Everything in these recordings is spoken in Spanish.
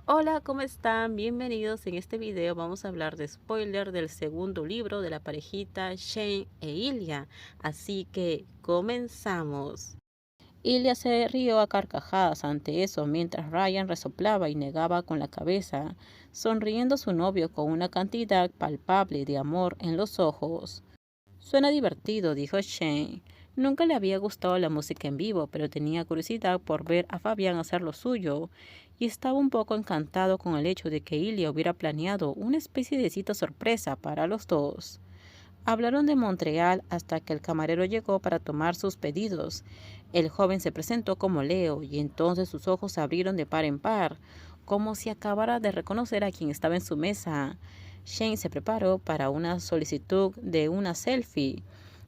Hola, ¿cómo están? Bienvenidos. En este video vamos a hablar de spoiler del segundo libro de la parejita Shane e Ilya. Así que comenzamos. Ilya se rió a carcajadas ante eso mientras Ryan resoplaba y negaba con la cabeza, sonriendo a su novio con una cantidad palpable de amor en los ojos. Suena divertido, dijo Shane. Nunca le había gustado la música en vivo, pero tenía curiosidad por ver a Fabián hacer lo suyo, y estaba un poco encantado con el hecho de que Ilya hubiera planeado una especie de cita sorpresa para los dos. Hablaron de Montreal hasta que el camarero llegó para tomar sus pedidos. El joven se presentó como Leo, y entonces sus ojos se abrieron de par en par, como si acabara de reconocer a quien estaba en su mesa. Shane se preparó para una solicitud de una selfie,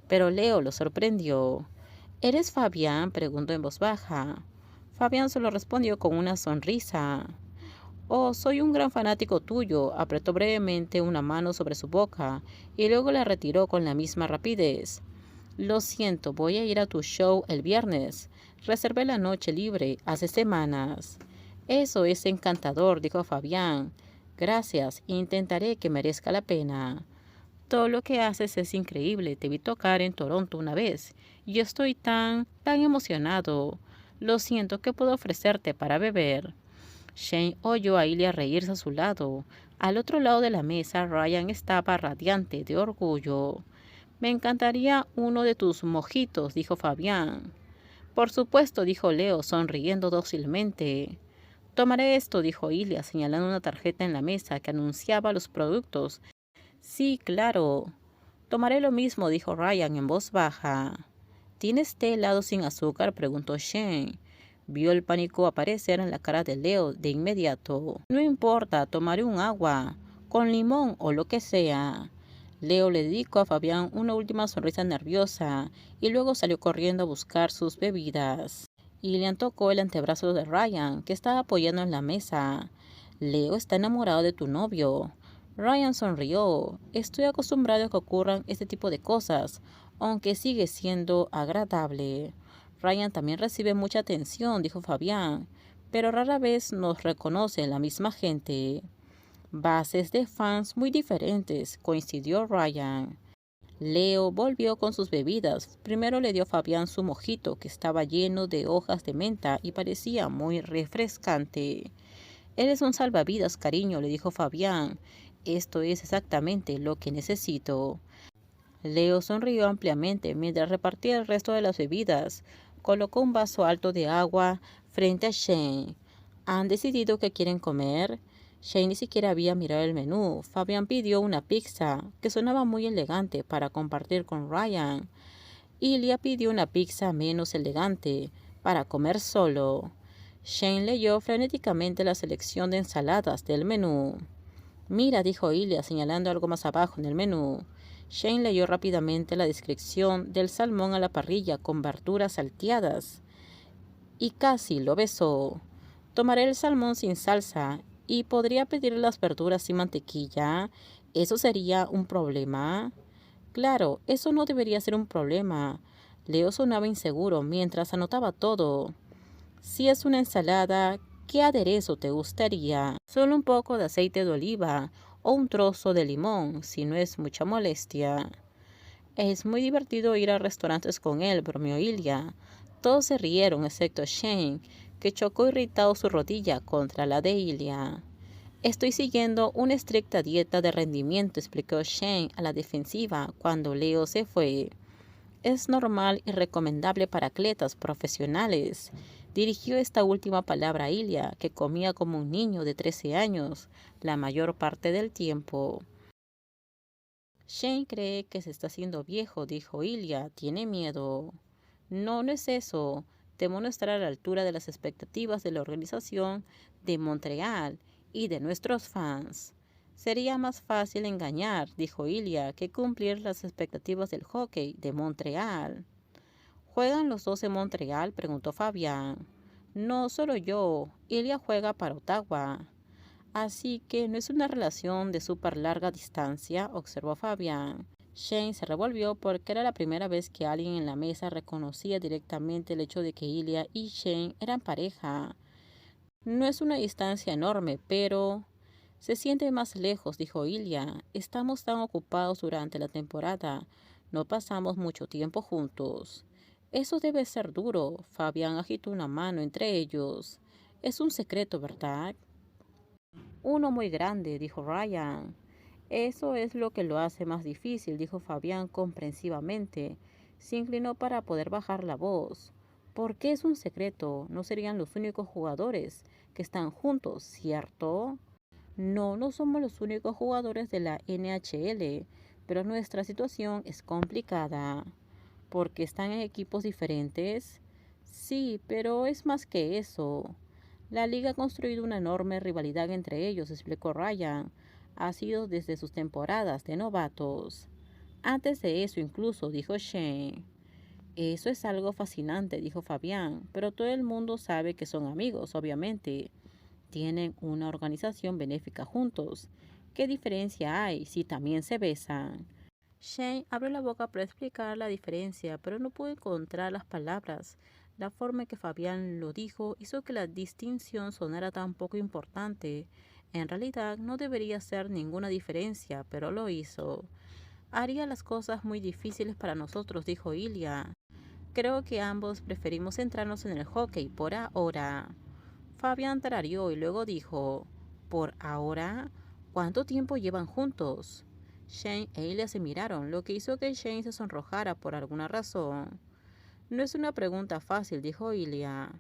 pero Leo lo sorprendió. ¿Eres Fabián?, preguntó en voz baja. Fabián solo respondió con una sonrisa. Oh, soy un gran fanático tuyo. Apretó brevemente una mano sobre su boca y luego la retiró con la misma rapidez. Lo siento, voy a ir a tu show el viernes. Reservé la noche libre hace semanas. Eso es encantador, dijo Fabián. Gracias, intentaré que merezca la pena. Todo lo que haces es increíble. Te vi tocar en Toronto una vez y estoy tan emocionado. Lo siento, ¿qué puedo ofrecerte para beber? Shane oyó a Ilya reírse a su lado. Al otro lado de la mesa, Ryan estaba radiante de orgullo. Me encantaría uno de tus mojitos, dijo Fabián. Por supuesto, dijo Leo, sonriendo dócilmente. Tomaré esto, dijo Ilya, señalando una tarjeta en la mesa que anunciaba los productos. Sí, claro. Tomaré lo mismo, dijo Ryan en voz baja. ¿Tienes té helado sin azúcar?, preguntó Shane. Vio el pánico aparecer en la cara de Leo de inmediato. No importa, tomaré un agua, con limón o lo que sea. Leo le dedicó a Fabián una última sonrisa nerviosa y luego salió corriendo a buscar sus bebidas. Ilian tocó el antebrazo de Ryan, que estaba apoyando en la mesa. Leo está enamorado de tu novio. Ryan sonrió. Estoy acostumbrado a que ocurran este tipo de cosas, aunque sigue siendo agradable. Ryan también recibe mucha atención, dijo Fabián, pero rara vez nos reconoce la misma gente. Bases de fans muy diferentes, coincidió Ryan. Leo volvió con sus bebidas. Primero le dio a Fabián su mojito, que estaba lleno de hojas de menta y parecía muy refrescante. Eres un salvavidas, cariño, le dijo Fabián. Esto es exactamente lo que necesito. Leo sonrió ampliamente mientras repartía el resto de las bebidas. Colocó un vaso alto de agua frente a Shane. ¿Han decidido qué quieren comer? Shane ni siquiera había mirado el menú. Fabián pidió una pizza, que sonaba muy elegante para compartir con Ryan. Ilya pidió una pizza menos elegante, para comer solo. Shane leyó frenéticamente la selección de ensaladas del menú. Mira, dijo Ilya, señalando algo más abajo en el menú. Shane leyó rápidamente la descripción del salmón a la parrilla con verduras salteadas y casi lo besó. Tomaré el salmón sin salsa y podría pedir las verduras sin mantequilla. ¿Eso sería un problema? Claro, eso no debería ser un problema. Leo sonaba inseguro mientras anotaba todo. Si es una ensalada, ¿qué aderezo te gustaría? Solo un poco de aceite de oliva o un trozo de limón, si no es mucha molestia. Es muy divertido ir a restaurantes con él, bromeó Ilya. Todos se rieron, excepto Shane, que chocó irritado su rodilla contra la de Ilya. Estoy siguiendo una estricta dieta de rendimiento, explicó Shane a la defensiva cuando Leo se fue. Es normal y recomendable para atletas profesionales. Dirigió esta última palabra a Ilya, que comía como un niño de 13 años la mayor parte del tiempo. Shane cree que se está haciendo viejo, dijo Ilya. Tiene miedo. No, no es eso. Temo no estar a la altura de las expectativas de la organización de Montreal y de nuestros fans. Sería más fácil engañar, dijo Ilya, que cumplir las expectativas del hockey de Montreal. ¿Juegan los dos en Montreal?, preguntó Fabián. No, solo yo. Ilya juega para Ottawa. Así que no es una relación de súper larga distancia, observó Fabián. Shane se revolvió porque era la primera vez que alguien en la mesa reconocía directamente el hecho de que Ilya y Shane eran pareja. No es una distancia enorme, pero se siente más lejos, dijo Ilya. Estamos tan ocupados durante la temporada. No pasamos mucho tiempo juntos. Eso debe ser duro. Fabián agitó una mano entre ellos. Es un secreto, ¿verdad? Uno muy grande, dijo Ryan. Eso es lo que lo hace más difícil, dijo Fabián comprensivamente. Se inclinó para poder bajar la voz. ¿Por qué es un secreto? No serían los únicos jugadores que están juntos, ¿cierto? No, no somos los únicos jugadores de la NHL, pero nuestra situación es complicada. ¿Porque están en equipos diferentes? Sí, pero es más que eso. La liga ha construido una enorme rivalidad entre ellos, explicó Ryan. Ha sido desde sus temporadas de novatos. Antes de eso incluso, dijo Shane. Eso es algo fascinante, dijo Fabián, pero todo el mundo sabe que son amigos, obviamente. Tienen una organización benéfica juntos. ¿Qué diferencia hay si también se besan? Shane abrió la boca para explicar la diferencia, pero no pudo encontrar las palabras. La forma en que Fabián lo dijo hizo que la distinción sonara tan poco importante. En realidad no debería ser ninguna diferencia, pero lo hizo. Haría las cosas muy difíciles para nosotros, dijo Ilya. Creo que ambos preferimos centrarnos en el hockey por ahora. Fabián tarareó y luego dijo, ¿por ahora? ¿Cuánto tiempo llevan juntos? Shane e Ilya se miraron, lo que hizo que Shane se sonrojara por alguna razón. No es una pregunta fácil, dijo Ilya.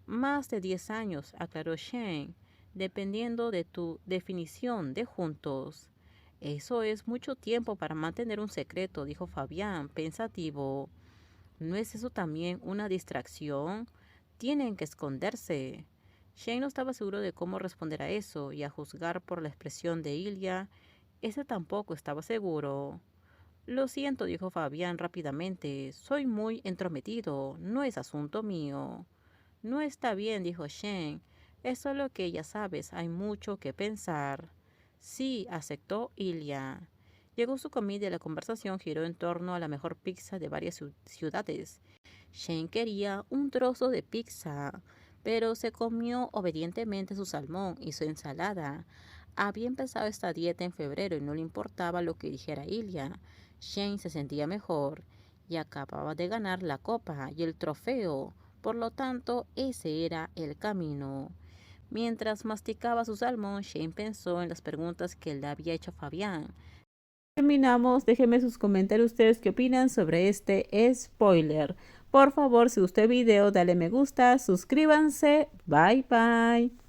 Más de 10 años, aclaró Shane, dependiendo de tu definición de juntos. Eso es mucho tiempo para mantener un secreto, dijo Fabián, pensativo. ¿No es eso también una distracción? Tienen que esconderse. Shane no estaba seguro de cómo responder a eso, y a juzgar por la expresión de Ilya, ese tampoco estaba seguro. Lo siento, dijo Fabián rápidamente, soy muy entrometido, no es asunto mío. No está bien, dijo Shane, es solo que ya sabes, hay mucho que pensar. Sí, aceptó Ilya. Llegó su comida y la conversación giró en torno a la mejor pizza de varias ciudades. Shane quería un trozo de pizza, pero se comió obedientemente su salmón y su ensalada. Había empezado esta dieta en febrero y no le importaba lo que dijera Ilya. Shane se sentía mejor y acababa de ganar la copa y el trofeo. Por lo tanto, ese era el camino. Mientras masticaba su salmón, Shane pensó en las preguntas que le había hecho Fabián. Terminamos, déjenme sus comentarios ustedes qué opinan sobre este spoiler. Por favor, si gustó el video, dale me gusta, suscríbanse, bye bye.